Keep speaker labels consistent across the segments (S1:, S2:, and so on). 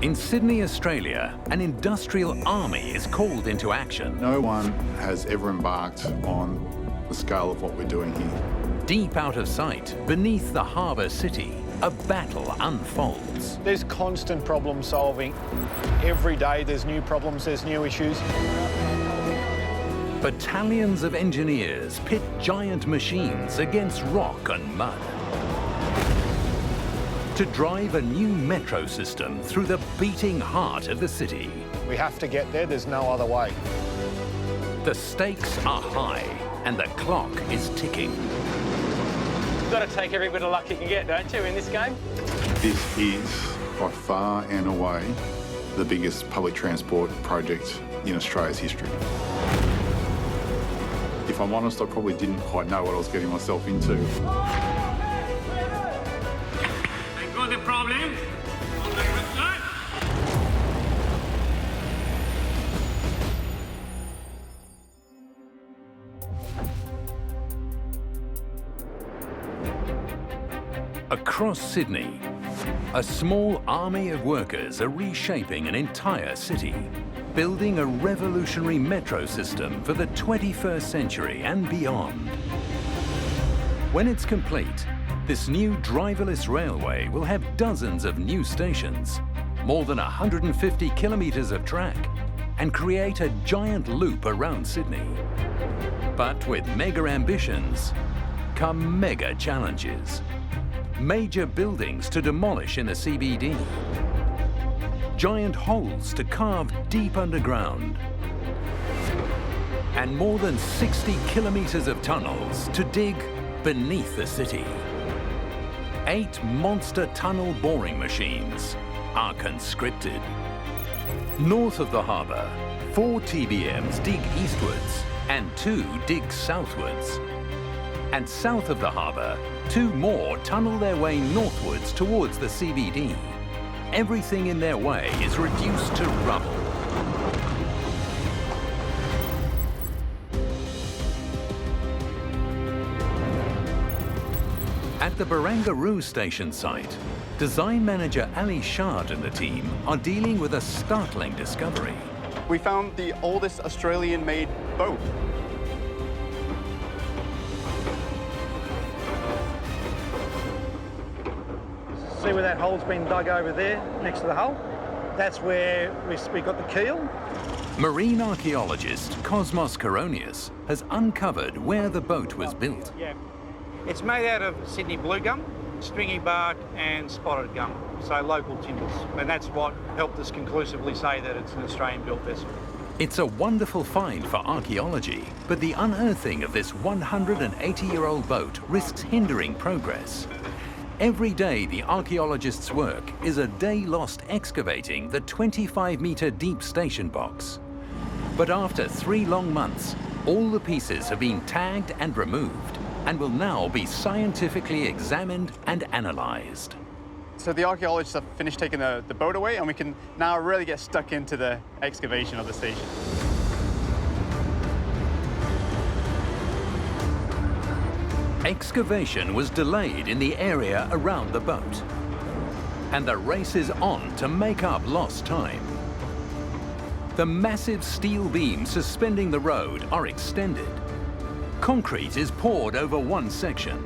S1: In Sydney, Australia, an industrial army is called into action.
S2: No one has ever embarked on the scale of what we're doing here.
S1: Deep out of sight, beneath the harbour city, a battle unfolds.
S3: There's constant problem solving. Every day there's new problems, there's new issues.
S1: Battalions of engineers pit giant machines against rock and mud to drive a new metro system through the beating heart of the city.
S3: We have to get there, there's no other way.
S1: The stakes are high and the clock is ticking.
S4: You've got to take every bit of luck you can get, don't you, in this game?
S2: This is, by far and away, the biggest public transport project in Australia's history. If I'm honest, I probably didn't quite know what I was getting myself into.
S5: The problem.
S1: Across Sydney, a small army of workers are reshaping an entire city, building a revolutionary metro system for the 21st century and beyond. When it's complete, this new driverless railway will have dozens of new stations, more than 150 kilometres of track, and create a giant loop around Sydney. But with mega ambitions come mega challenges. Major buildings to demolish in the CBD. Giant holes to carve deep underground. And more than 60 kilometres of tunnels to dig beneath the city. 8 monster tunnel boring machines are conscripted. North of the harbour, 4 TBMs dig eastwards and 2 dig southwards. And south of the harbour, 2 more tunnel their way northwards towards the CBD. Everything in their way is reduced to rubble. At the Barangaroo station site, design manager Ali Shard and the team are dealing with a startling discovery.
S6: We found the oldest Australian-made boat.
S3: See where that hole's been dug over there, next to the hull? That's where we got the keel.
S1: Marine archaeologist Cosmos Coronius has uncovered where the boat was built.
S7: Yeah. It's made out of Sydney blue gum, stringy bark and spotted gum, so local timbers. And that's what helped us conclusively say that it's an Australian-built vessel.
S1: It's a wonderful find for archaeology, but the unearthing of this 180-year-old boat risks hindering progress. Every day the archaeologists' work is a day lost excavating the 25-metre deep station box. But after 3 long months, all the pieces have been tagged and removed and will now be scientifically examined and analysed.
S6: So the archaeologists have finished taking the boat away, and we can now really get stuck into the excavation of the station.
S1: Excavation was delayed in the area around the boat, and the race is on to make up lost time. The massive steel beams suspending the road are extended. Concrete is poured over one section.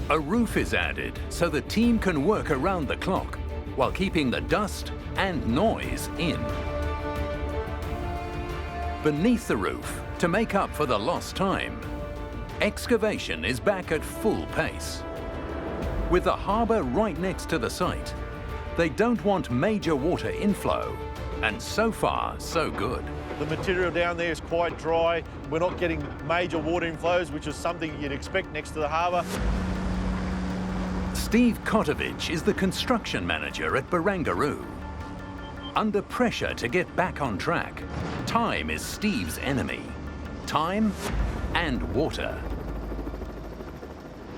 S1: A roof is added so the team can work around the clock while keeping the dust and noise in. Beneath the roof, to make up for the lost time, excavation is back at full pace. With the harbour right next to the site, they don't want major water inflow, and so far, so good.
S8: The material down there is quite dry. We're not getting major water inflows, which is something you'd expect next to the harbour.
S1: Steve Kotovich is the construction manager at Barangaroo. Under pressure to get back on track, time is Steve's enemy. Time and water.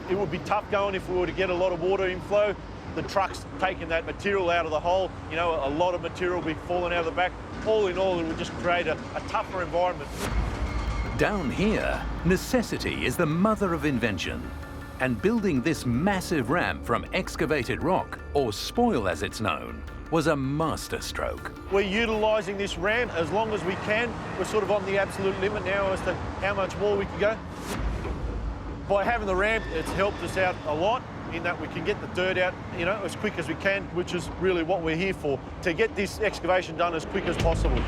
S8: It would be tough going if we were to get a lot of water inflow. The truck's taking that material out of the hole. You know, a lot of material will be falling out of the back. All in all, it would just create a tougher environment.
S1: Down here, necessity is the mother of invention. And building this massive ramp from excavated rock, or spoil as it's known, was a masterstroke.
S8: We're utilising this ramp as long as we can. We're sort of on the absolute limit now as to how much more we can go. By having the ramp, it's helped us out a lot in that we can get the dirt out, you know, as quick as we can, which is really what we're here for, to get this excavation done as quick as possible.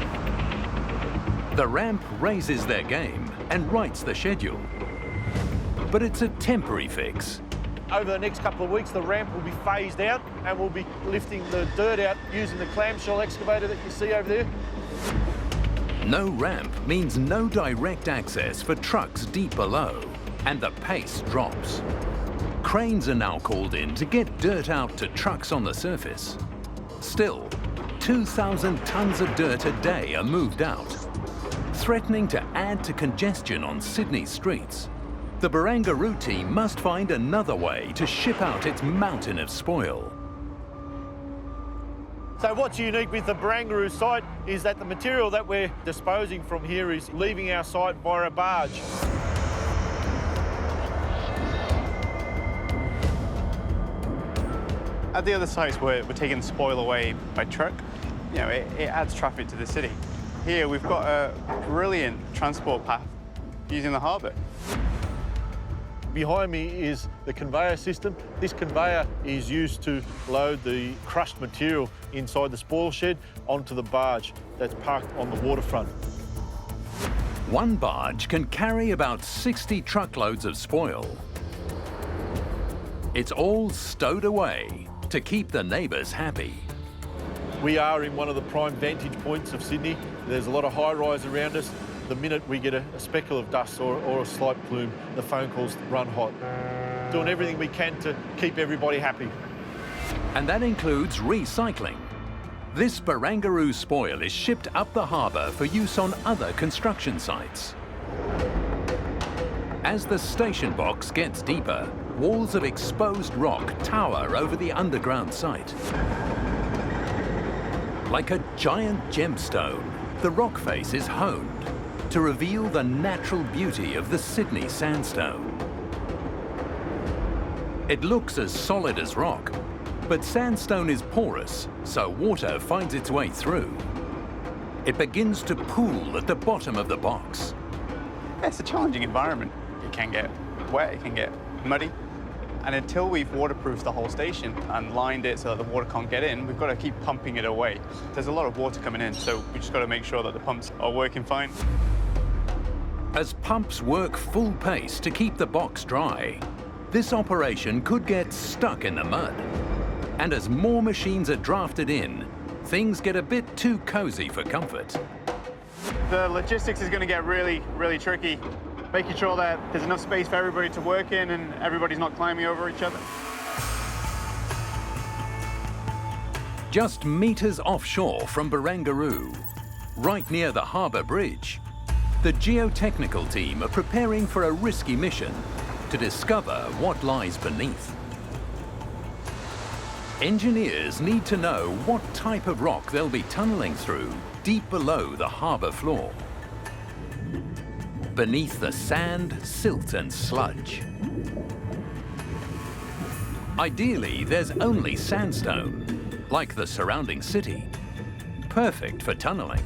S1: The ramp raises their game and rights the schedule. But it's a temporary fix.
S8: Over the next couple of weeks, the ramp will be phased out and we'll be lifting the dirt out using the clamshell excavator that you see over there.
S1: No ramp means no direct access for trucks deep below, and the pace drops. Cranes are now called in to get dirt out to trucks on the surface. Still, 2,000 tons of dirt a day are moved out, threatening to add to congestion on Sydney's streets. The Barangaroo team must find another way to ship out its mountain of spoil.
S8: So what's unique with the Barangaroo site is that the material that we're disposing from here is leaving our site via a barge.
S6: At the other sites, we're taking spoil away by truck. You know, it adds traffic to the city. Here, we've got a brilliant transport path using the harbour.
S8: Behind me is the conveyor system. This conveyor is used to load the crushed material inside the spoil shed onto the barge that's parked on the waterfront.
S1: One barge can carry about 60 truckloads of spoil. It's all stowed away to keep the neighbours happy.
S8: We are in one of the prime vantage points of Sydney. There's a lot of high-rise around us. The minute we get a speckle of dust or a slight plume, the phone calls run hot. Doing everything we can to keep everybody happy.
S1: And that includes recycling. This Barangaroo spoil is shipped up the harbour for use on other construction sites. As the station box gets deeper, walls of exposed rock tower over the underground site. Like a giant gemstone, the rock face is honed to reveal the natural beauty of the Sydney sandstone. It looks as solid as rock, but sandstone is porous, so water finds its way through. It begins to pool at the bottom of the box.
S6: It's a challenging environment. It can get wet, it can get muddy. And until we've waterproofed the whole station and lined it so that the water can't get in, we've got to keep pumping it away. There's a lot of water coming in, so we just got to make sure that the pumps are working fine.
S1: As pumps work full pace to keep the box dry, this operation could get stuck in the mud. And as more machines are drafted in, things get a bit too cozy for comfort.
S6: The logistics is going to get really, really tricky, making sure that there's enough space for everybody to work in and everybody's not climbing over each other.
S1: Just meters offshore from Barangaroo, right near the harbour bridge, the Geotechnical team are preparing for a risky mission to discover what lies beneath. Engineers need to know what type of rock they'll be tunnelling through deep below the harbour floor. Beneath the sand, silt and sludge. Ideally, there's only sandstone, like the surrounding city, perfect for tunnelling.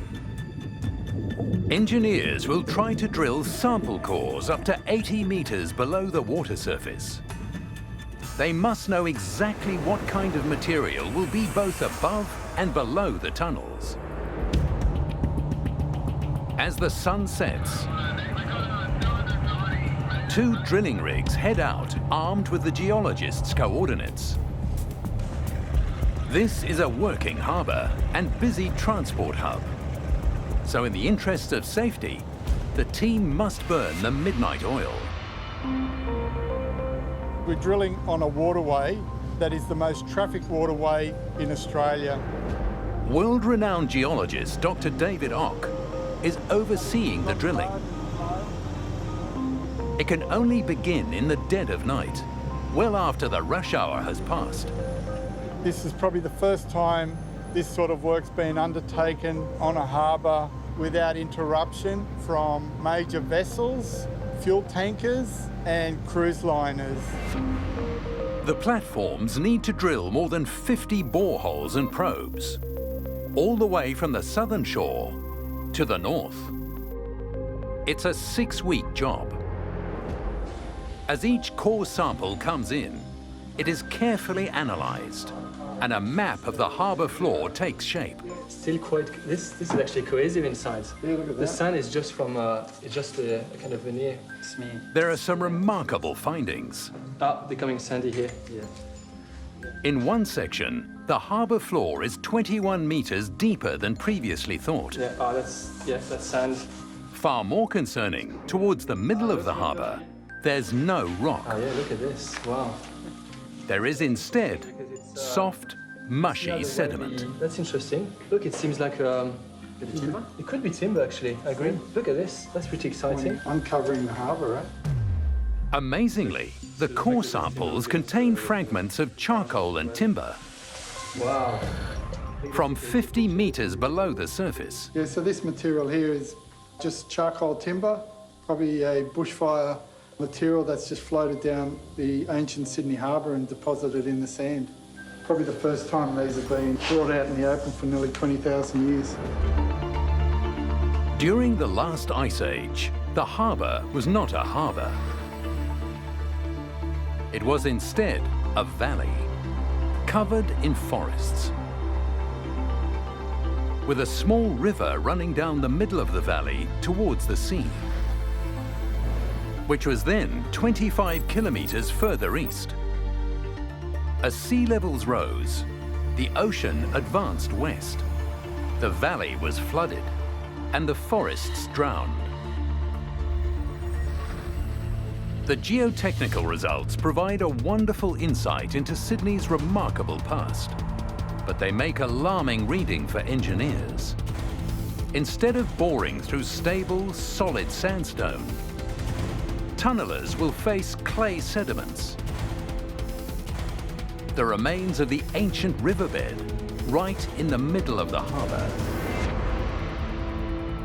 S1: Engineers will try to drill sample cores up to 80 metres below the water surface. They must know exactly what kind of material will be both above and below the tunnels. As the sun sets, 2 drilling rigs head out armed with the geologists' coordinates. This is a working harbour and busy transport hub. So in the interests of safety, the team must burn the midnight oil.
S9: We're drilling on a waterway that is the most trafficked waterway in Australia.
S1: World-renowned geologist Dr. David Ock is overseeing the drilling. It can only begin in the dead of night, well after the rush hour has passed.
S9: This is probably the first time this sort of work's been undertaken on a harbour without interruption from major vessels, fuel tankers and cruise liners.
S1: The platforms need to drill more than 50 boreholes and probes, all the way from the southern shore to the north. It's a 6-week job. As each core sample comes in, it is carefully analysed, and a map of the harbour floor takes shape.
S10: Still quite. This is actually cohesive inside. Yeah, look at that. The sand is just from just a kind of veneer.
S1: There are some remarkable findings.
S10: Becoming sandy here. Yeah.
S1: In one section, the harbour floor is 21 metres deeper than previously thought.
S10: Yeah. That's sand.
S1: Far more concerning, towards the middle of the harbour, there's no rock.
S10: Oh yeah, look at this. Wow.
S1: There is instead soft, mushy sediment.
S10: That's interesting. Look, it seems like timber. It could be timber, actually. I agree. Look at this. That's pretty exciting.
S9: Uncovering the harbour, right?
S1: Amazingly, the core samples contain fragments of charcoal and timber.
S10: Wow.
S1: From 50 metres below the surface.
S9: Yeah, so this material here is just charcoal timber, probably a bushfire material that's just floated down the ancient Sydney Harbour and deposited in the sand. Probably the first time these have been brought out in the open for nearly 20,000 years.
S1: During the last ice age, the harbour was not a harbour. It was instead a valley, covered in forests, with a small river running down the middle of the valley towards the sea, which was then 25 kilometres further east. As sea levels rose, the ocean advanced west. The valley was flooded, and the forests drowned. The geotechnical results provide a wonderful insight into Sydney's remarkable past, but they make alarming reading for engineers. Instead of boring through stable, solid sandstone, tunnellers will face clay sediments, the remains of the ancient riverbed right in the middle of the harbour.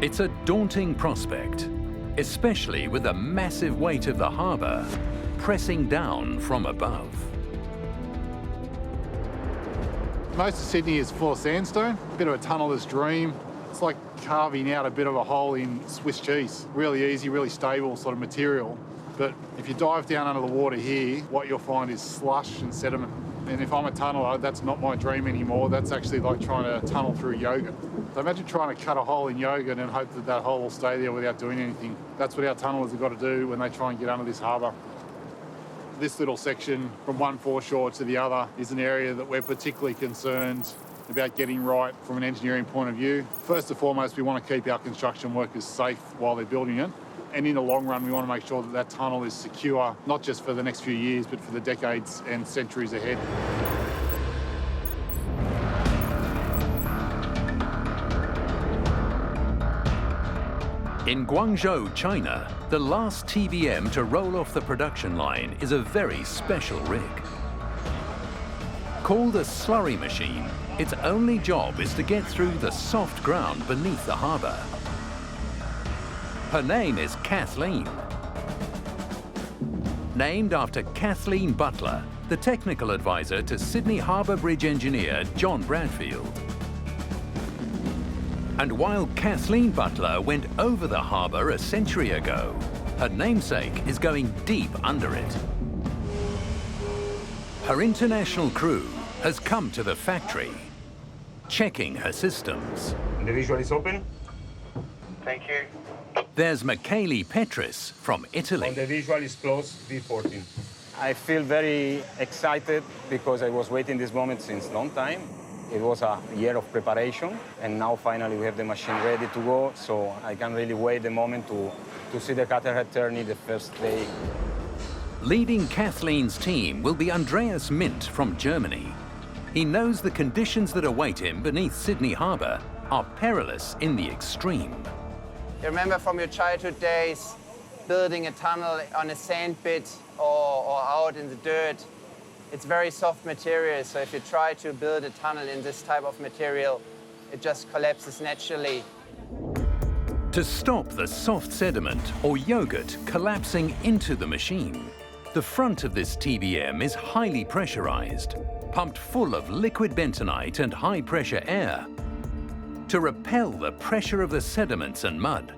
S1: It's a daunting prospect, especially with the massive weight of the harbour pressing down from above.
S2: Most of Sydney is full of sandstone, a bit of a tunneller's dream. It's like carving out a bit of a hole in Swiss cheese. Really easy, really stable sort of material. But if you dive down under the water here, what you'll find is slush and sediment. And if I'm a tunneller, that's not my dream anymore. That's actually like trying to tunnel through yogurt. So imagine trying to cut a hole in yogurt and hope that that hole will stay there without doing anything. That's what our tunnellers have got to do when they try and get under this harbour. This little section from one foreshore to the other is an area that we're particularly concerned about getting right from an engineering point of view. First and foremost, we want to keep our construction workers safe while they're building it. And in the long run, we want to make sure that that tunnel is secure, not just for the next few years, but for the decades and centuries ahead.
S1: In Guangzhou, China, the last TBM to roll off the production line is a very special rig. Called a slurry machine, its only job is to get through the soft ground beneath the harbour. Her name is Kathleen. Named after Kathleen Butler, the technical advisor to Sydney Harbour Bridge engineer John Bradfield. And while Kathleen Butler went over the harbour a century ago, her namesake is going deep under it. Her international crew has come to the factory, checking her systems.
S5: The visual is open.
S11: Thank you.
S1: There's Michele Petris from Italy.
S5: The visual is closed, V14.
S12: I feel very excited because I was waiting this moment since long time. It was a year of preparation, and now finally we have the machine ready to go, so I can really wait the moment to see the cutter head turning the first day.
S1: Leading Kathleen's team will be Andreas Mint from Germany. He knows the conditions that await him beneath Sydney Harbour are perilous in the extreme.
S11: You remember from your childhood days building a tunnel on a sand pit or out in the dirt. It's very soft material, so if you try to build a tunnel in this type of material, it just collapses naturally.
S1: To stop the soft sediment or yogurt collapsing into the machine, the front of this TBM is highly pressurized, pumped full of liquid bentonite and high-pressure air to repel the pressure of the sediments and mud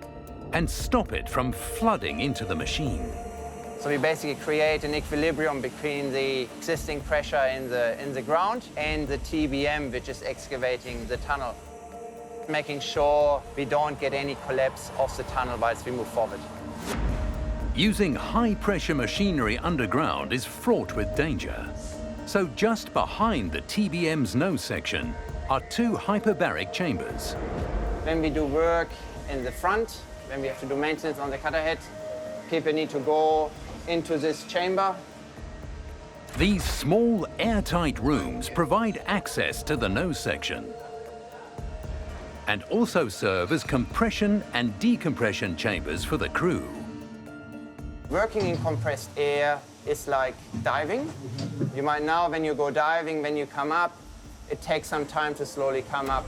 S1: and stop it from flooding into the machine.
S11: So we basically create an equilibrium between the existing pressure in the ground and the TBM, which is excavating the tunnel, making sure we don't get any collapse of the tunnel whilst we move forward.
S1: Using high-pressure machinery underground is fraught with danger. So just behind the TBM's nose section are two hyperbaric chambers.
S11: When we do work in the front, when we have to do maintenance on the cutter head, people need to go into this chamber.
S1: These small, airtight rooms provide access to the nose section and also serve as compression and decompression chambers for the crew.
S11: Working in compressed air is like diving. You might know when you go diving, when you come up, it takes some time to slowly come up.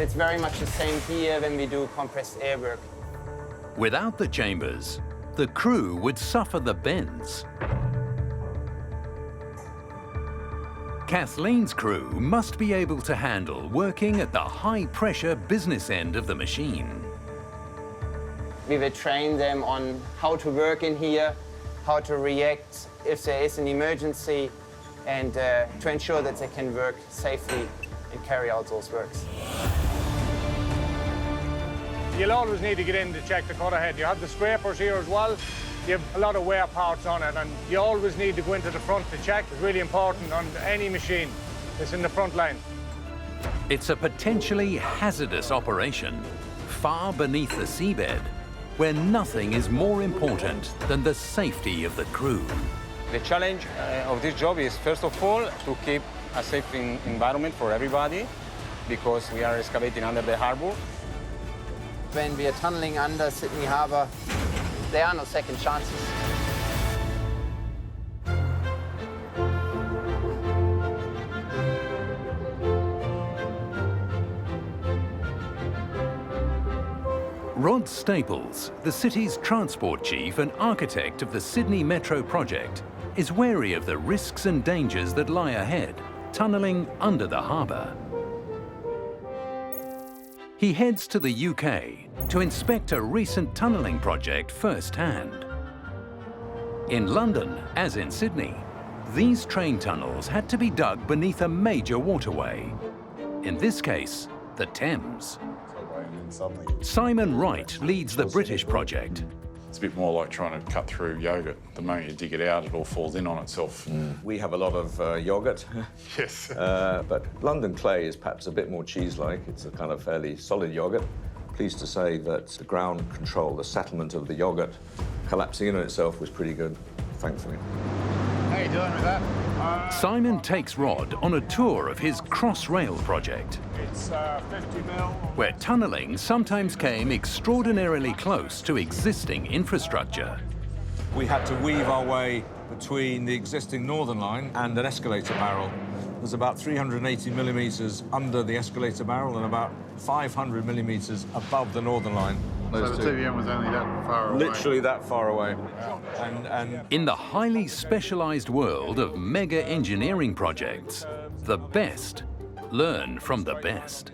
S11: It's very much the same here when we do compressed air work.
S1: Without the chambers, the crew would suffer the bends. Kathleen's crew must be able to handle working at the high-pressure business end of the machine.
S11: We will train them on how to work in here, how to react if there is an emergency, and to ensure that they can work safely and carry out those works.
S5: You'll always need to get in to check the cutter head. You have the scrapers here as well. You have a lot of wear parts on it, and you always need to go into the front to check. It's really important on any machine that's in the front line.
S1: It's a potentially hazardous operation, far beneath the seabed, where nothing is more important than the safety of the crew.
S12: The challenge of this job is, first of all, to keep a safe environment for everybody, because we are excavating under the harbour.
S11: When we are tunneling under Sydney Harbour, there are no second chances.
S1: Rod Staples, the city's transport chief and architect of the Sydney Metro project, is wary of the risks and dangers that lie ahead, tunnelling under the harbour. He heads to the UK to inspect a recent tunnelling project firsthand. In London, as in Sydney, these train tunnels had to be dug beneath a major waterway. In this case, the Thames. Simon Wright leads the British project.
S13: It's a bit more like trying to cut through yogurt. The moment you dig it out, it all falls in on itself.
S14: We have a lot of yogurt.
S13: Yes.
S14: But London clay is perhaps a bit more cheese-like. It's a kind of fairly solid yogurt. Pleased to say that the ground control, the settlement of the yogurt collapsing in on itself was pretty good, thankfully.
S2: How are you doing with that?
S1: Simon takes Rod on a tour of his Crossrail project,
S5: It's 50 mil.
S1: where tunnelling sometimes came extraordinarily close to existing infrastructure.
S15: We had to weave our way between the existing northern line and an escalator barrel. There's about 380 millimetres under the escalator barrel and about 500 millimetres above the northern line.
S2: So the TBM was only that far away?
S15: Literally that far away.
S1: In the highly specialised world of mega engineering projects, the best learn from the best.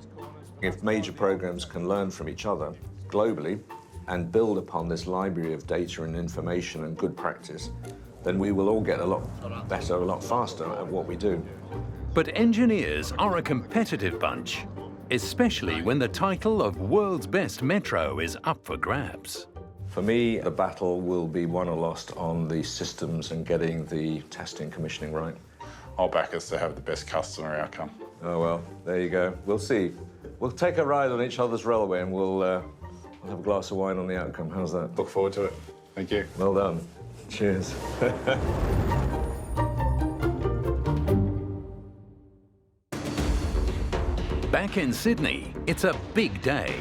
S14: If major programs can learn from each other globally and build upon this library of data and information and good practice, then we will all get a lot better, a lot faster at what we do.
S1: But engineers are a competitive bunch, especially when the title of World's Best Metro is up for grabs.
S14: For me, the battle will be won or lost on the systems and getting the testing commissioning right.
S13: I'll back us to have the best customer outcome.
S14: Oh, well, there you go. We'll see. We'll take a ride on each other's railway and we'll have a glass of wine on the outcome. How's that?
S13: Look forward to it. Thank you.
S14: Well done. Cheers.
S1: Back in Sydney, it's a big day.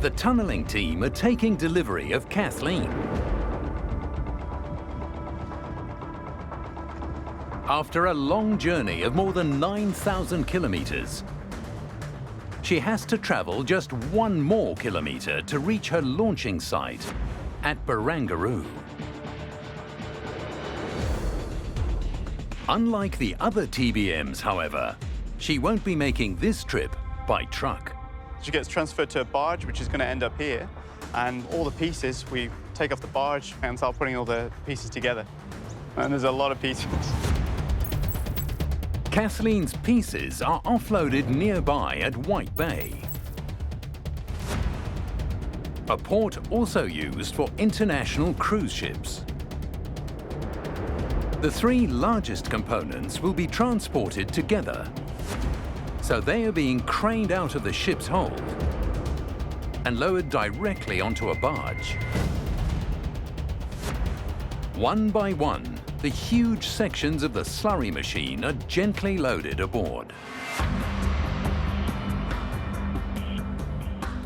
S1: The tunnelling team are taking delivery of Kathleen. After a long journey of more than 9,000 kilometres, she has to travel just 1 more kilometre to reach her launching site at Barangaroo. Unlike the other TBMs, however, she won't be making this trip by truck.
S6: She gets transferred to a barge, which is going to end up here, and all the pieces, we take off the barge and start putting all the pieces together. And there's a lot of pieces.
S1: Kathleen's pieces are offloaded nearby at White Bay, a port also used for international cruise ships. The 3 largest components will be transported together, so they are being craned out of the ship's hold and lowered directly onto a barge. One by one, the huge sections of the slurry machine are gently loaded aboard.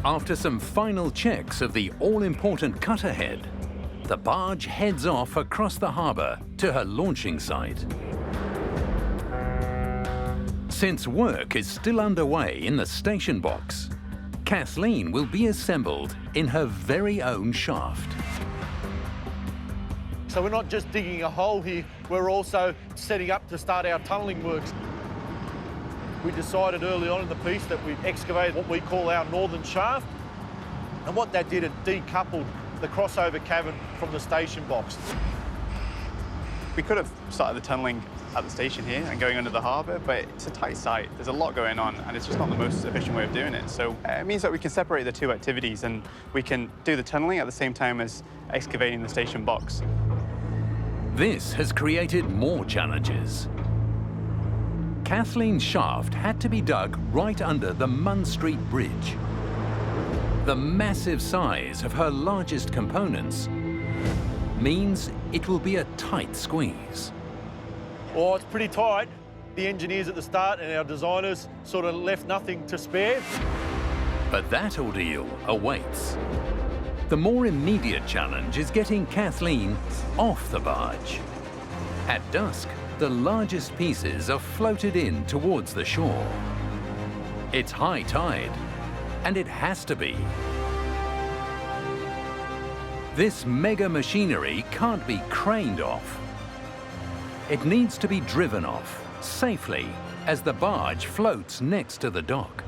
S1: After some final checks of the all-important cutter head, the barge heads off across the harbour to her launching site. Since work is still underway in the station box, Kathleen will be assembled in her very own shaft.
S8: So we're not just digging a hole here, we're also setting up to start our tunnelling works. We decided early on in the piece that we'd excavate what we call our northern shaft. And what that did, it decoupled the crossover cavern from the station box.
S6: We could have started the tunnelling at the station here and going under the harbour, but it's a tight site. There's a lot going on, and it's just not the most efficient way of doing it. So it means that we can separate the 2 activities, and we can do the tunnelling at the same time as excavating the station box.
S1: This has created more challenges. Kathleen's shaft had to be dug right under the Munn Street Bridge. The massive size of her largest components means it will be a tight squeeze.
S8: Oh, it's pretty tight. The engineers at the start and our designers sort of left nothing to spare.
S1: But that ordeal awaits. The more immediate challenge is getting Kathleen off the barge. At dusk, the largest pieces are floated in towards the shore. It's high tide, and it has to be. This mega machinery can't be craned off. It needs to be driven off safely as the barge floats next to the dock.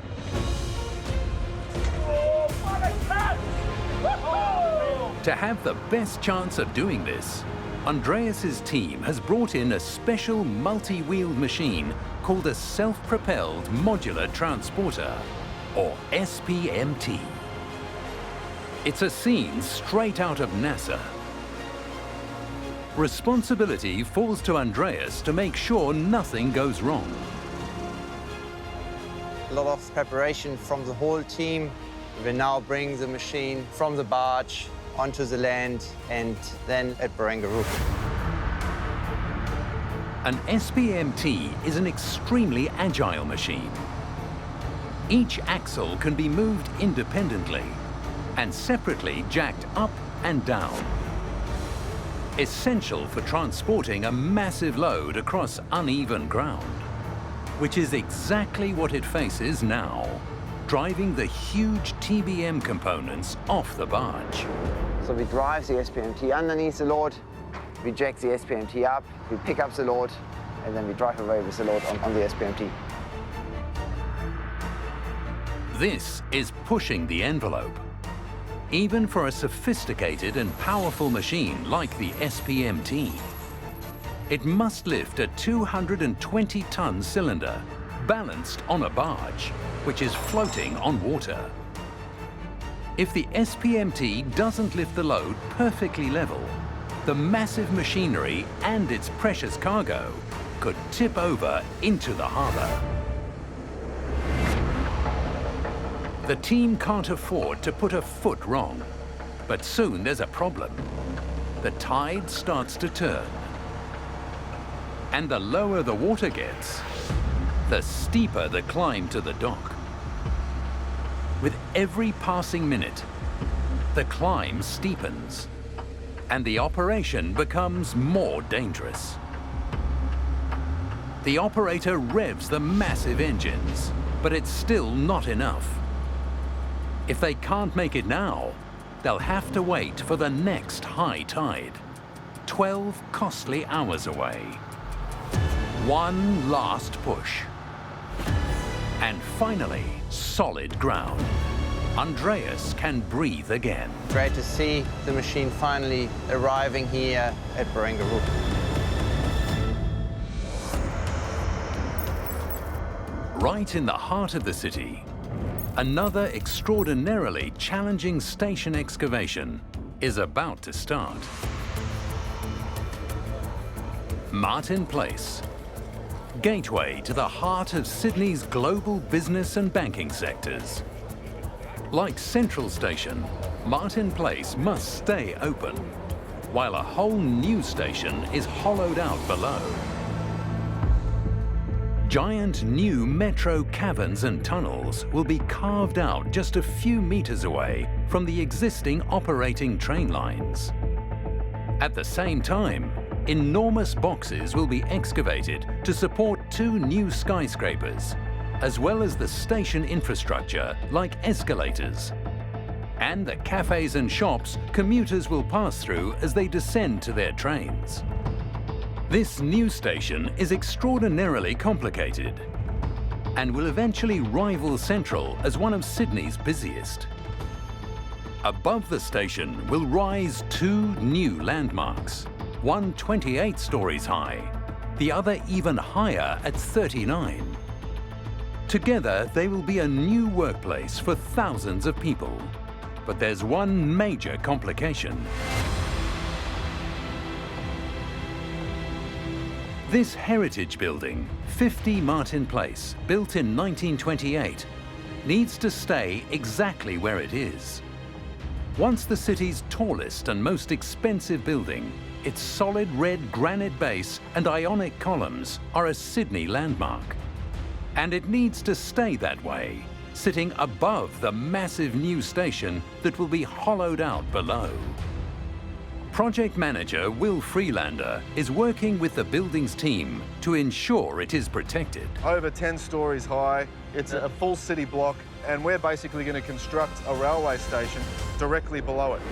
S1: To have the best chance of doing this, Andreas's team has brought in a special multi-wheeled machine called a self-propelled modular transporter, or SPMT. It's a scene straight out of NASA. Responsibility falls to Andreas to make sure nothing goes wrong.
S11: A lot of preparation from the whole team. We now bring the machine from the barge onto the land and then at Barangaroo.
S1: An SPMT is an extremely agile machine. Each axle can be moved independently and separately jacked up and down. Essential for transporting a massive load across uneven ground, which is exactly what it faces now, driving the huge TBM components off the barge.
S11: So we drive the SPMT underneath the load, we jack the SPMT up, we pick up the load, and then we drive away with the load on the SPMT.
S1: This is pushing the envelope. Even for a sophisticated and powerful machine like the SPMT, it must lift a 220-ton cylinder balanced on a barge, which is floating on water. If the SPMT doesn't lift the load perfectly level, the massive machinery and its precious cargo could tip over into the harbour. The team can't afford to put a foot wrong, but soon there's a problem. The tide starts to turn. And the lower the water gets, the steeper the climb to the dock. With every passing minute, the climb steepens, and the operation becomes more dangerous. The operator revs the massive engines, but it's still not enough. If they can't make it now, they'll have to wait for the next high tide. 12 costly hours away. One last push. And finally, solid ground. Andreas can breathe again.
S11: Great to see the machine finally arriving here at Barangaroo.
S1: Right in the heart of the city, another extraordinarily challenging station excavation is about to start. Martin Place, gateway to the heart of Sydney's global business and banking sectors. Like Central Station, Martin Place must stay open, while a whole new station is hollowed out below. Giant new metro caverns and tunnels will be carved out just a few meters away from the existing operating train lines. At the same time, enormous boxes will be excavated to support 2 new skyscrapers, as well as the station infrastructure like escalators, and the cafes and shops commuters will pass through as they descend to their trains. This new station is extraordinarily complicated and will eventually rival Central as one of Sydney's busiest. Above the station will rise 2 new landmarks, one 28 stories high, the other even higher at 39. Together, they will be a new workplace for thousands of people. But there's one major complication. This heritage building, 50 Martin Place, built in 1928, needs to stay exactly where it is. Once the city's tallest and most expensive building, its solid red granite base and ionic columns are a Sydney landmark. And it needs to stay that way, sitting above the massive new station that will be hollowed out below. Project manager Will Freelander is working with the building's team to ensure it is protected.
S8: Over 10 stories high, it's a full city block, and we're basically going to construct a railway station directly below it.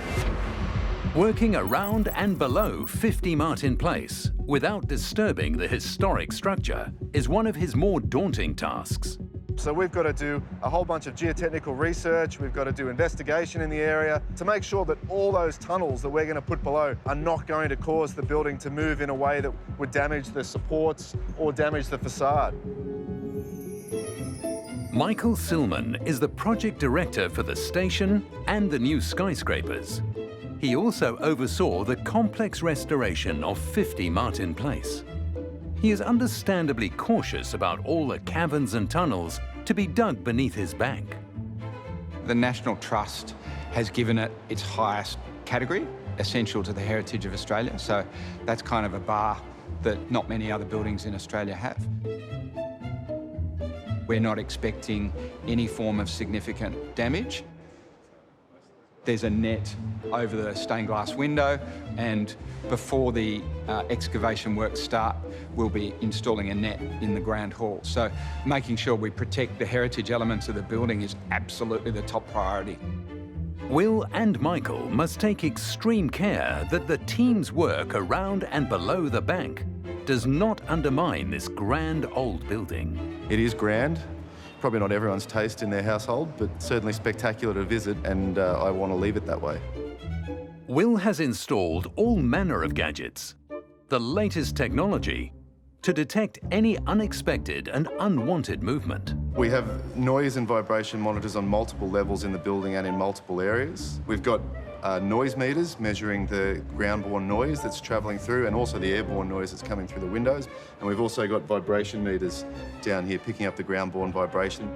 S1: Working around and below 50 Martin Place without disturbing the historic structure is one of his more daunting tasks.
S8: So we've got to do a whole bunch of geotechnical research, we've got to do investigation in the area to make sure that all those tunnels that we're going to put below are not going to cause the building to move in a way that would damage the supports or damage the facade.
S1: Michael Silman is the project director for the station and the new skyscrapers. He also oversaw the complex restoration of 50 Martin Place. He is understandably cautious about all the caverns and tunnels to be dug beneath his bank.
S16: The National Trust has given it its highest category, essential to the heritage of Australia. So that's kind of a bar that not many other buildings in Australia have. We're not expecting any form of significant damage. There's a net over the stained glass window, and before the excavation works start, we'll be installing a net in the grand hall. So making sure we protect the heritage elements of the building is absolutely the top priority.
S1: Will and Michael must take extreme care that the team's work around and below the bank does not undermine this grand old building.
S8: It is grand. Probably not everyone's taste in their household, but certainly spectacular to visit, and I want to leave it that way.
S1: Will has installed all manner of gadgets, the latest technology, to detect any unexpected and unwanted movement.
S8: We have noise and vibration monitors on multiple levels in the building and in multiple areas. We've got noise meters measuring the ground-borne noise that's travelling through and also the airborne noise that's coming through the windows. And we've also got vibration meters down here picking up the ground-borne vibration.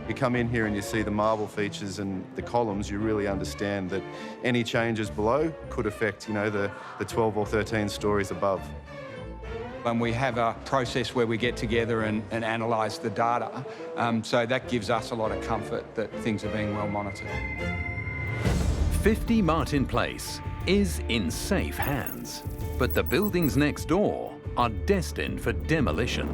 S8: You come in here and you see the marble features and the columns, you really understand that any changes below could affect, the 12 or 13 stories above.
S16: And we have a process where we get together and analyse the data, so that gives us a lot of comfort that things are being well monitored.
S1: 50 Martin Place is in safe hands, but the buildings next door are destined for demolition.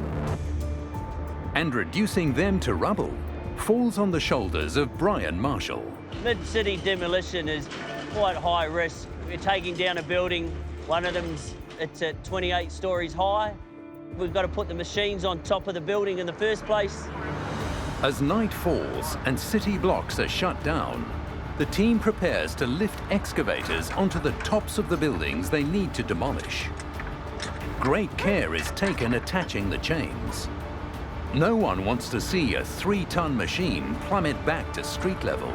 S1: And reducing them to rubble falls on the shoulders of Brian Marshall.
S17: Mid-city demolition is quite high risk. We're taking down a building, one of them's it's at 28 stories high. We've got to put the machines on top of the building in the first place.
S1: As night falls and city blocks are shut down, the team prepares to lift excavators onto the tops of the buildings they need to demolish. Great care is taken attaching the chains. No one wants to see a 3-ton machine plummet back to street level.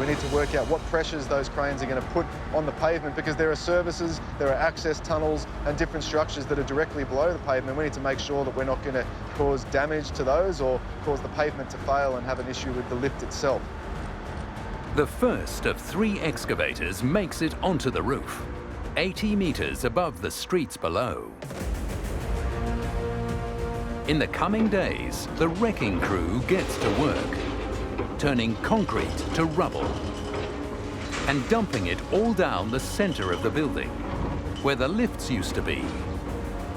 S18: We need to work out what pressures those cranes are going to put on the pavement, because there are services, there are access tunnels and different structures that are directly below the pavement. We need to make sure that we're not going to cause damage to those or cause the pavement to fail and have an issue with the lift itself.
S1: The first of 3 excavators makes it onto the roof, 80 metres above the streets below. In the coming days, the wrecking crew gets to work, turning concrete to rubble and dumping it all down the centre of the building, where the lifts used to be.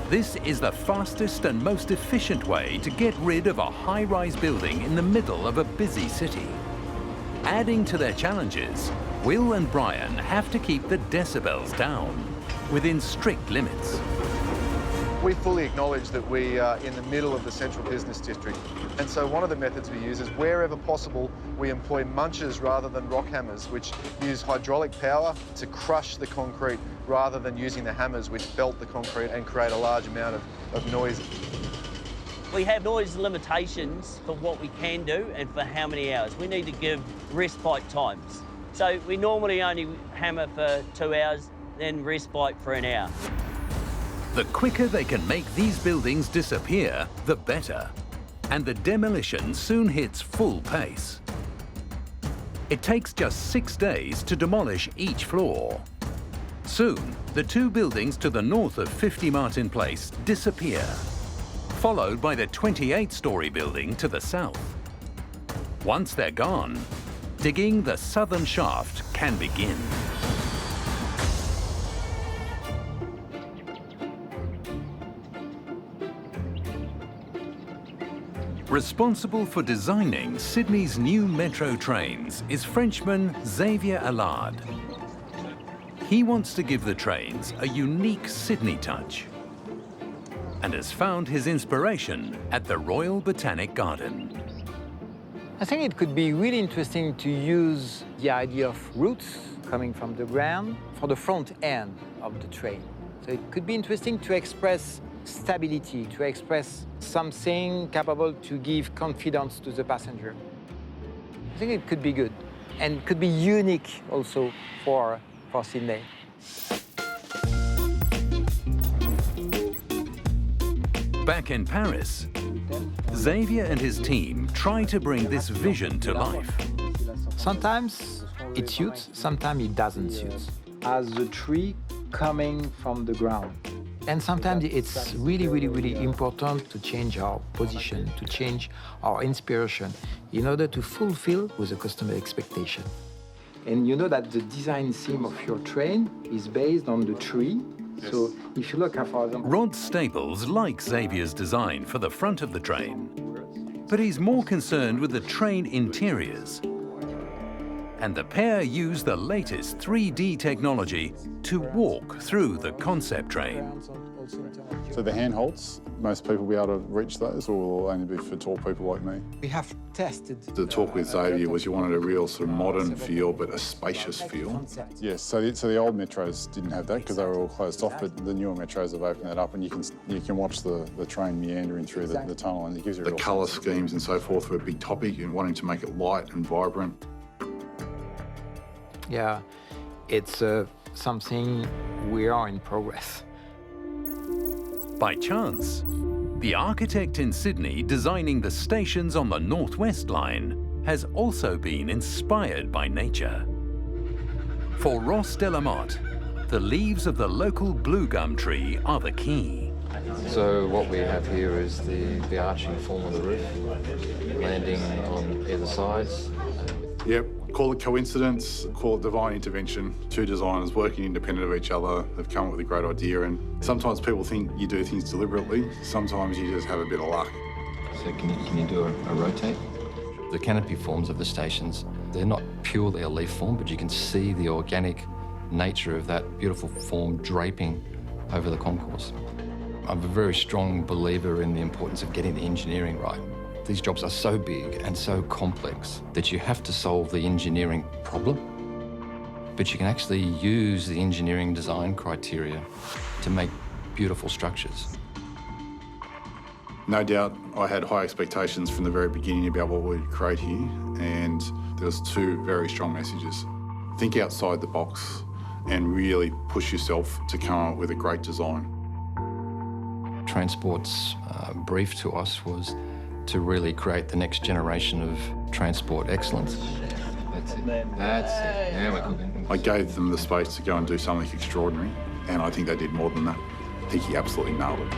S1: This is the fastest and most efficient way to get rid of a high-rise building in the middle of a busy city. Adding to their challenges, Will and Brian have to keep the decibels down, within strict limits.
S18: We fully acknowledge that we are in the middle of the central business district, and so one of the methods we use is, wherever possible, we employ munchers rather than rock hammers, which use hydraulic power to crush the concrete rather than using the hammers which belt the concrete and create a large amount of noise.
S17: We have noise limitations for what we can do and for how many hours. We need to give respite times. So we normally only hammer for 2 hours, then respite for an hour.
S1: The quicker they can make these buildings disappear, the better. And the demolition soon hits full pace. It takes just 6 days to demolish each floor. Soon, the 2 buildings to the north of 50 Martin Place disappear, followed by the 28-storey building to the south. Once they're gone, digging the southern shaft can begin. Responsible for designing Sydney's new metro trains is Frenchman Xavier Allard. He wants to give the trains a unique Sydney touch and has found his inspiration at the Royal Botanic Garden.
S19: I think it could be really interesting to use the idea of roots coming from the ground for the front end of the train. So it could be interesting to express stability, to express something capable to give confidence to the passenger. I think it could be good and could be unique also for Sydney.
S1: Back in Paris, Xavier and his team try to bring this vision to life.
S19: Sometimes it suits, sometimes it doesn't suit. As the tree coming from the ground. And sometimes it's really, really, really important to change our position, to change our inspiration in order to fulfill with the customer expectation. And you know that the design theme of your train is based on the tree. Yes. So if you look at, for example...
S1: Rod Staples likes Xavier's design for the front of the train, but he's more concerned with the train interiors. And the pair use the latest 3D technology to walk through the concept train.
S2: So the handholds, most people will be able to reach those, or will only be for tall people like me?
S19: We have tested.
S13: The talk with Xavier was you wanted a real sort of modern feel, but a spacious feel.
S2: Yes, so the old metros didn't have that because they were all closed off, but the newer metros have opened that up, and you can watch the train meandering through the tunnel, and it gives you a real
S13: colour schemes and so forth were a big topic, and wanting to make it light and vibrant.
S19: Yeah, it's something we are in progress.
S1: By chance, the architect in Sydney designing the stations on the North West Line has also been inspired by nature. For Ross Delamotte, the leaves of the local blue gum tree are the key.
S20: So what we have here is the arching form of the roof, landing on either sides.
S13: Yep. Call it coincidence, call it divine intervention. 2 designers working independent of each other have come up with a great idea, and sometimes people think you do things deliberately, sometimes you just have a bit of luck.
S20: So can you do a rotate? The canopy forms of the stations, they're not purely a leaf form, but you can see the organic nature of that beautiful form draping over the concourse. I'm a very strong believer in the importance of getting the engineering right. These jobs are so big and so complex that you have to solve the engineering problem, but you can actually use the engineering design criteria to make beautiful structures.
S13: No doubt I had high expectations from the very beginning about what we'd create here, and there was two very strong messages. Think outside the box and really push yourself to come up with a great design.
S20: Transport's brief to us was to really create the next generation of transport excellence. That's it. That's it. Now we're cooking.
S13: I gave them the space to go and do something extraordinary, and I think they did more than that. I think he absolutely nailed it.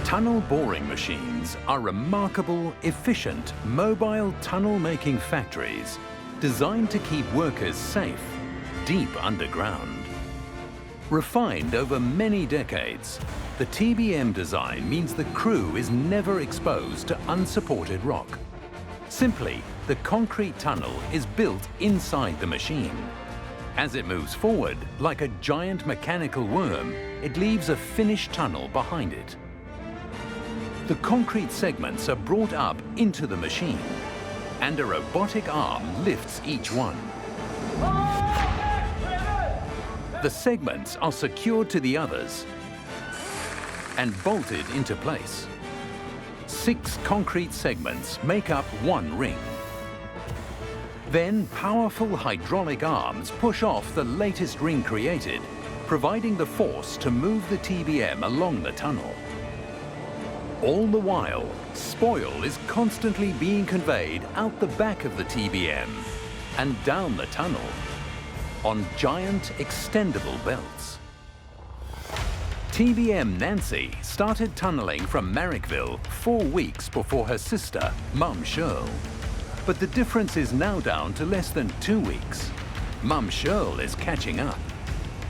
S1: Tunnel boring machines are remarkable, efficient, mobile tunnel-making factories designed to keep workers safe, deep underground. Refined over many decades, the TBM design means the crew is never exposed to unsupported rock. Simply, the concrete tunnel is built inside the machine. As it moves forward, like a giant mechanical worm, it leaves a finished tunnel behind it. The concrete segments are brought up into the machine, and a robotic arm lifts each one. The segments are secured to the others and bolted into place. 6 concrete segments make up one ring. Then powerful hydraulic arms push off the latest ring created, providing the force to move the TBM along the tunnel. All the while, spoil is constantly being conveyed out the back of the TBM and down the tunnel on giant extendable belts. TBM Nancy started tunnelling from Marrickville 4 weeks before her sister, Mum Shirl. But the difference is now down to less than 2 weeks. Mum Shirl is catching up.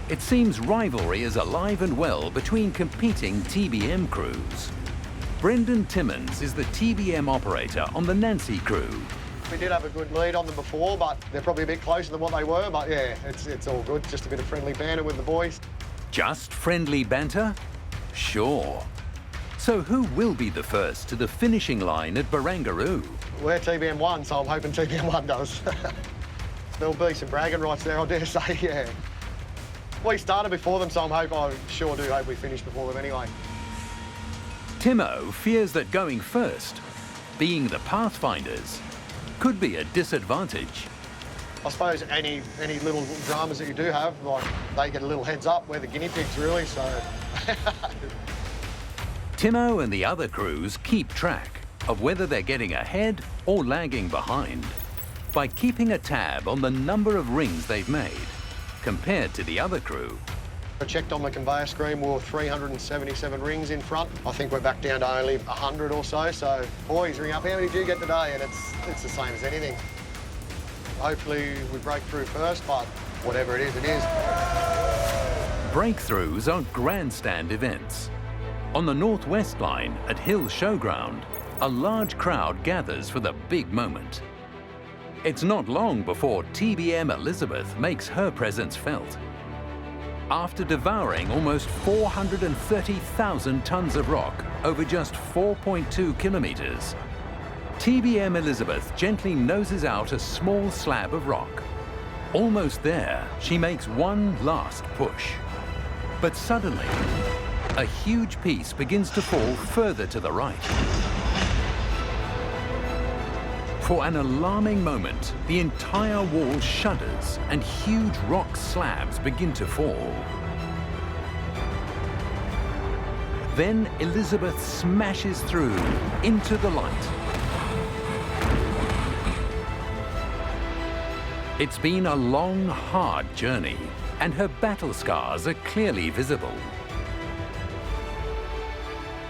S1: It seems rivalry is alive and well between competing TBM crews. Brendan Timmins is the TBM operator on the Nancy crew.
S18: We did have a good lead on them before, but they're probably a bit closer than what they were. But yeah, it's all good. Just a bit of friendly banter with the boys.
S1: Just friendly banter? Sure. So who will be the first to the finishing line at Barangaroo?
S18: We're TBM 1, so I'm hoping TBM 1 does. There'll be some bragging rights there, I dare say, yeah. We started before them, so I sure do hope we finish before them anyway.
S1: Timo fears that going first, being the pathfinders, could be a disadvantage.
S18: I suppose any little dramas that you do have, like, they get a little heads up. We're the guinea pigs, really, so...
S1: Timo and the other crews keep track of whether they're getting ahead or lagging behind by keeping a tab on the number of rings they've made compared to the other crew.
S18: I checked on the conveyor screen, we were 377 rings in front. I think we're back down to only 100 or so. So, boys, ring up, how many did you get today? And it's the same as anything. Hopefully we break through first, but whatever it is, it is.
S1: Breakthroughs are grandstand events. On the Northwest Line at Hill Showground, a large crowd gathers for the big moment. It's not long before TBM Elizabeth makes her presence felt. After devouring almost 430,000 tonnes of rock over just 4.2 kilometres, TBM Elizabeth gently noses out a small slab of rock. Almost there, she makes one last push. But suddenly, a huge piece begins to fall further to the right. For an alarming moment, the entire wall shudders and huge rock slabs begin to fall. Then Elizabeth smashes through into the light. It's been a long, hard journey, and her battle scars are clearly visible.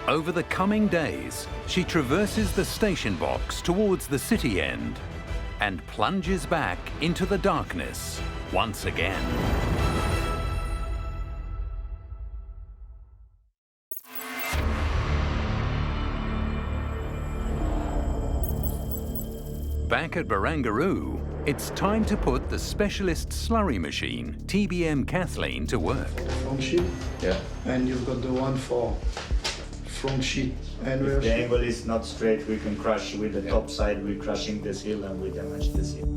S1: Over the coming days, she traverses the station box towards the city end and plunges back into the darkness once again. Back at Barangaroo, it's time to put the specialist slurry machine, TBM Kathleen, to work.
S9: Front sheet.
S21: Yeah.
S9: And you've got the one for front sheet and rear
S21: If the
S9: sheet.
S21: angle is not straight, we can crush with the top side. We're crushing this hill and we damage this hill.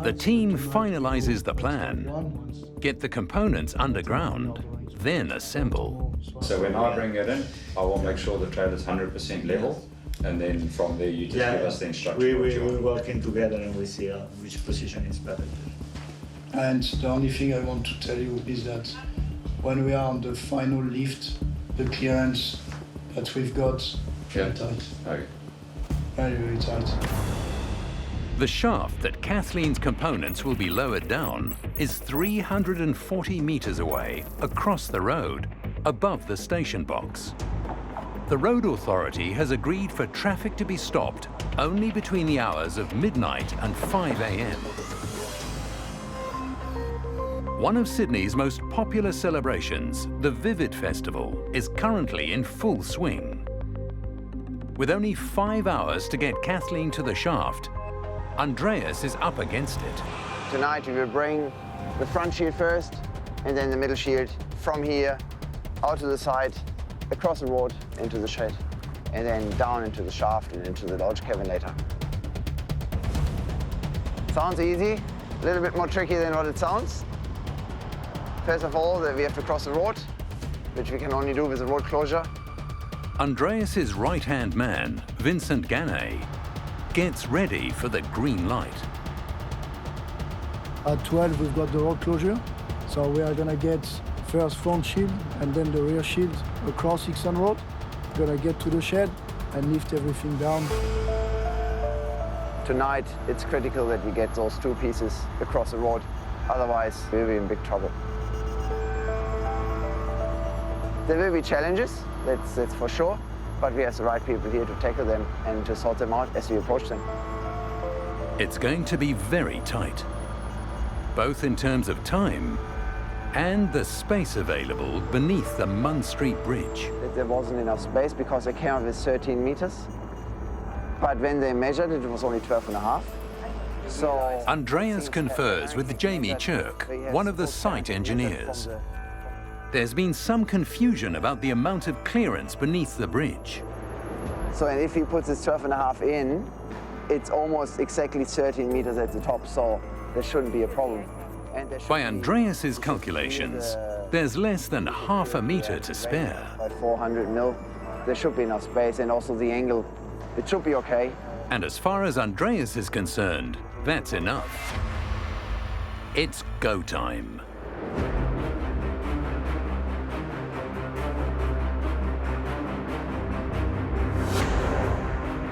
S1: The team finalizes the plan, get the components underground, then assemble.
S21: So when I bring it in, I will make sure the trailer's 100% level, and then from there you just give us the instruction. We're working together and we see which position is better.
S9: And the only thing I want to tell you is that when we are on the final lift, the clearance that we've got is very tight.
S21: Okay.
S9: Very, very tight.
S1: The shaft that Kathleen's components will be lowered down is 340 meters away across the road, above the station box. The road authority has agreed for traffic to be stopped only between the hours of midnight and 5 a.m. One of Sydney's most popular celebrations, the Vivid Festival, is currently in full swing. With only 5 hours to get Kathleen to the shaft, Andreas is up against it.
S11: Tonight we will bring the front shield first, and then the middle shield from here, out to the side, across the road, into the shed, and then down into the shaft and into the large cabin later. Sounds easy, a little bit more tricky than what it sounds. First of all, we have to cross the road, which we can only do with the road closure.
S1: Andreas's right-hand man, Vincent Ganay, gets ready for the green light.
S9: At 12, we've got the road closure. So we are gonna get first front shield and then the rear shield across Ixon Road. We're gonna get to the shed and lift everything down.
S11: Tonight, it's critical that we get those two pieces across the road. Otherwise, we'll be in big trouble. There will be challenges, that's for sure, but we have the right people here to tackle them and to sort them out as we approach them.
S1: It's going to be very tight, both in terms of time and the space available beneath the Munn Street Bridge.
S11: There wasn't enough space because they came up with 13 meters, but when they measured it, it was only 12.5. So
S1: Andreas confers with Jamie Chirk, one of the site engineers. There's been some confusion about the amount of clearance beneath the bridge.
S11: So and if he puts this 12.5 in, it's almost exactly 13 meters at the top, so there shouldn't be a problem.
S1: By Andreas's calculations, there's less than half a meter to spare.
S11: By 400 mil, there should be enough space, and also the angle, it should be okay.
S1: And as far as Andreas is concerned, that's enough. It's go time.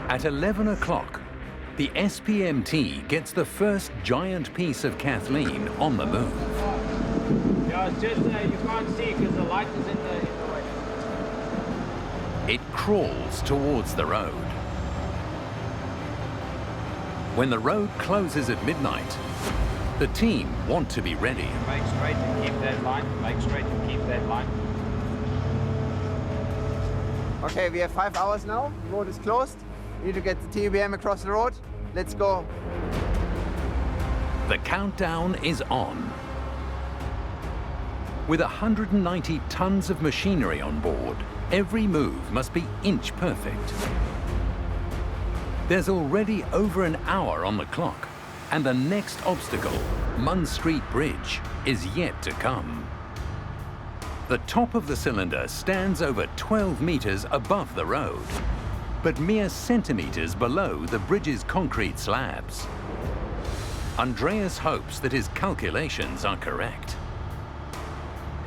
S1: At 11 o'clock, the SPMT gets the first giant piece of Kathleen on the move.
S4: Yeah, it's just you can't see because the light is in the way.
S1: It crawls towards the road. When the road closes at midnight, the team want to be ready.
S4: Make straight and keep that line. Make straight and keep that line.
S11: Okay, we have 5 hours now. The road is closed. We need to get the TBM across the road. Let's go.
S1: The countdown is on. With 190 tons of machinery on board, every move must be inch perfect. There's already over an hour on the clock, and the next obstacle, Munn Street Bridge, is yet to come. The top of the cylinder stands over 12 meters above the road, but mere centimeters below the bridge's concrete slabs. Andreas hopes that his calculations are correct.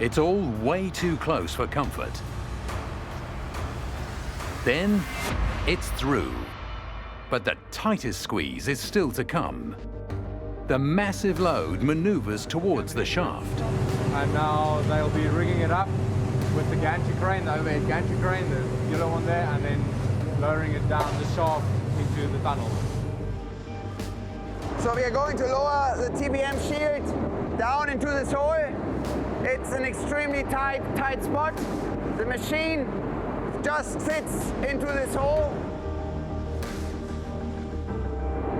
S1: It's all way too close for comfort. Then, it's through. But the tightest squeeze is still to come. The massive load maneuvers towards the shaft.
S5: And now they'll be rigging it up with the gantry crane, the overhead gantry crane, the yellow one there, and then lowering it down the shaft into the tunnel.
S11: So we are going to lower the TBM shield down into this hole. It's an extremely tight spot. The machine just fits into this hole.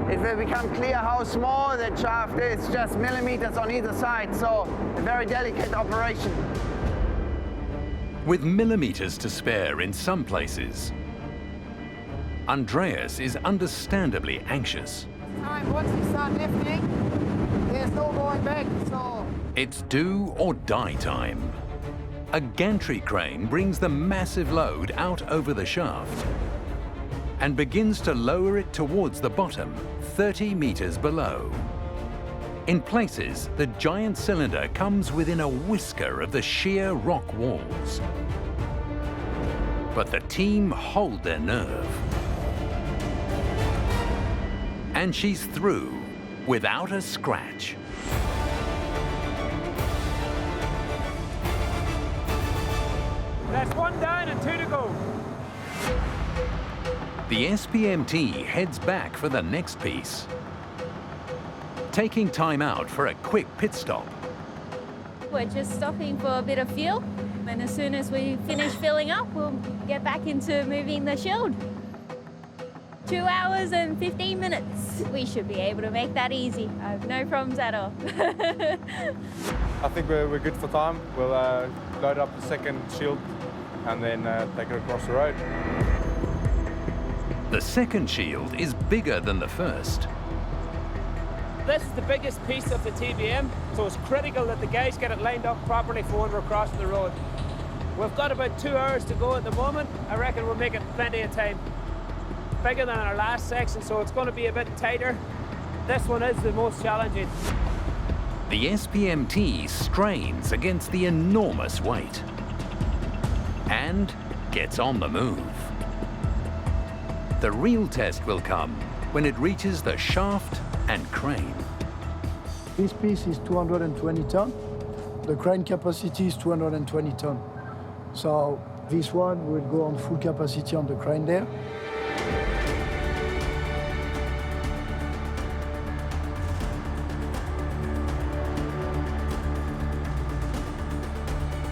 S11: it will become clear how small that shaft is, just millimeters on either side, so a very delicate operation.
S1: With millimeters to spare in some places, Andreas is understandably anxious.
S3: Once we start lifting, there's no going back, so...
S1: It's do or die time. A gantry crane brings the massive load out over the shaft and begins to lower it towards the bottom, 30 meters below. In places, the giant cylinder comes within a whisker of the sheer rock walls. But the team hold their nerve. And she's through without a scratch.
S4: That's 1 down and 2 to go.
S1: The SPMT heads back for the next piece, taking time out for a quick pit stop.
S22: We're just stopping for a bit of fuel, and as soon as we finish filling up, we'll get back into moving the shield. 2 hours and 15 minutes. We should be able to make that easy. I have no problems at all.
S5: I think we're good for time. We'll load up the second shield and then take it across the road.
S1: The second shield is bigger than the first.
S4: This is the biggest piece of the TBM, so it's critical that the guys get it lined up properly for when we're crossing the road. We've got about 2 hours to go at the moment. I reckon we'll make it plenty of time. Bigger than our last section, so it's going to be a bit tighter. This one is the most challenging.
S1: The SPMT strains against the enormous weight and gets on the move. The real test will come when it reaches the shaft and crane.
S9: This piece is 220 ton. The crane capacity is 220 ton. So this one will go on full capacity on the crane there.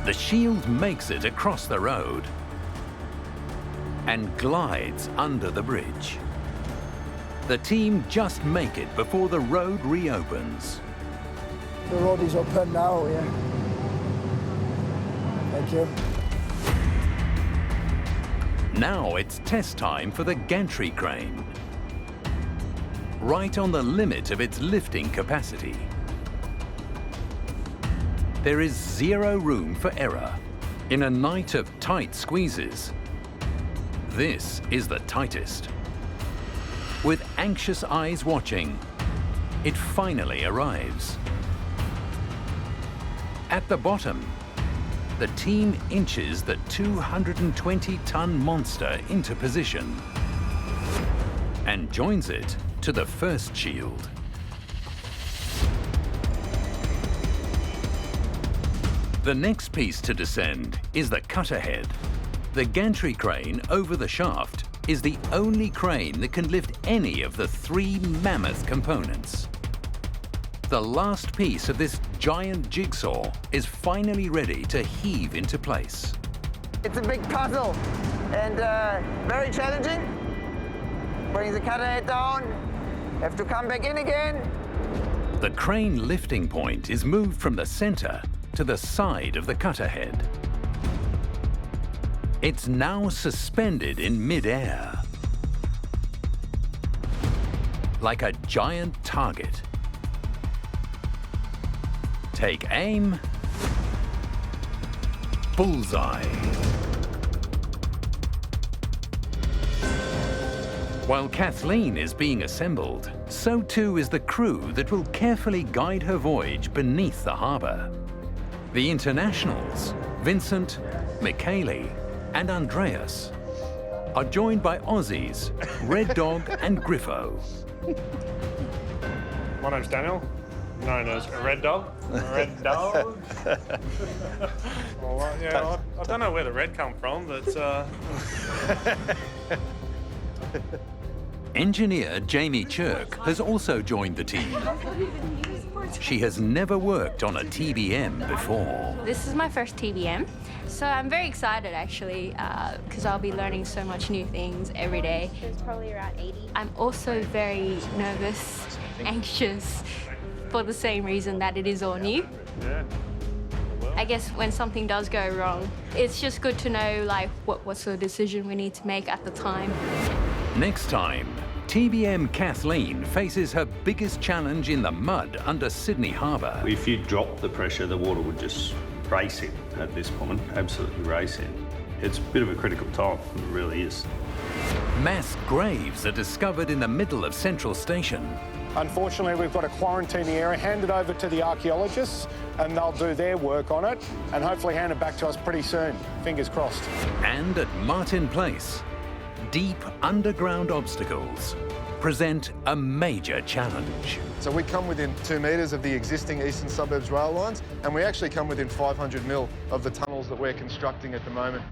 S1: The shield makes it across the road and glides under the bridge. The team just make it before the road reopens.
S9: The road is open now, yeah. Thank you.
S1: Now it's test time for the gantry crane. Right on the limit of its lifting capacity. There is zero room for error. In a night of tight squeezes, this is the tightest. With anxious eyes watching, it finally arrives. At the bottom, the team inches the 220-ton monster into position and joins it to the first shield. The next piece to descend is the cutter head. The gantry crane over the shaft is the only crane that can lift any of the 3 mammoth components. The last piece of this giant jigsaw is finally ready to heave into place.
S11: It's a big puzzle and very challenging. Putting the cutter head down, have to come back in again.
S1: The crane lifting point is moved from the center to the side of the cutter head. It's now suspended in mid-air, like a giant target. Take aim, bullseye. While Kathleen is being assembled, so too is the crew that will carefully guide her voyage beneath the harbour. The internationals, Vincent, Michele, and Andreas, are joined by Aussies, Red Dog and Griffo.
S5: My name's Daniel, known as Red Dog. Red Dog. Well, yeah, I don't know where the red come from, but...
S1: Engineer Jamie Chirk has also joined the team. She has never worked on a TBM before.
S7: This is my first TBM, so I'm very excited actually, because I'll be learning so much new things every day.
S22: There's probably around 80.
S7: I'm also very nervous, anxious, for the same reason that it is all new. I guess when something does go wrong, it's just good to know like what sort of decision we need to make at the time.
S1: Next time, TBM Kathleen faces her biggest challenge in the mud under Sydney Harbour.
S10: If you drop the pressure, the water would just race in at this point, absolutely race in. It's a bit of a critical time, it really is.
S1: Mass graves are discovered in the middle of Central Station.
S5: Unfortunately, we've got to quarantine the area, hand it over to the archaeologists, and they'll do their work on it, and hopefully hand it back to us pretty soon. Fingers crossed.
S1: And at Martin Place, deep underground obstacles present a major challenge.
S18: So we come within 2 metres of the existing eastern suburbs rail lines, and we actually come within 500 mil of the tunnels that we're constructing at the moment.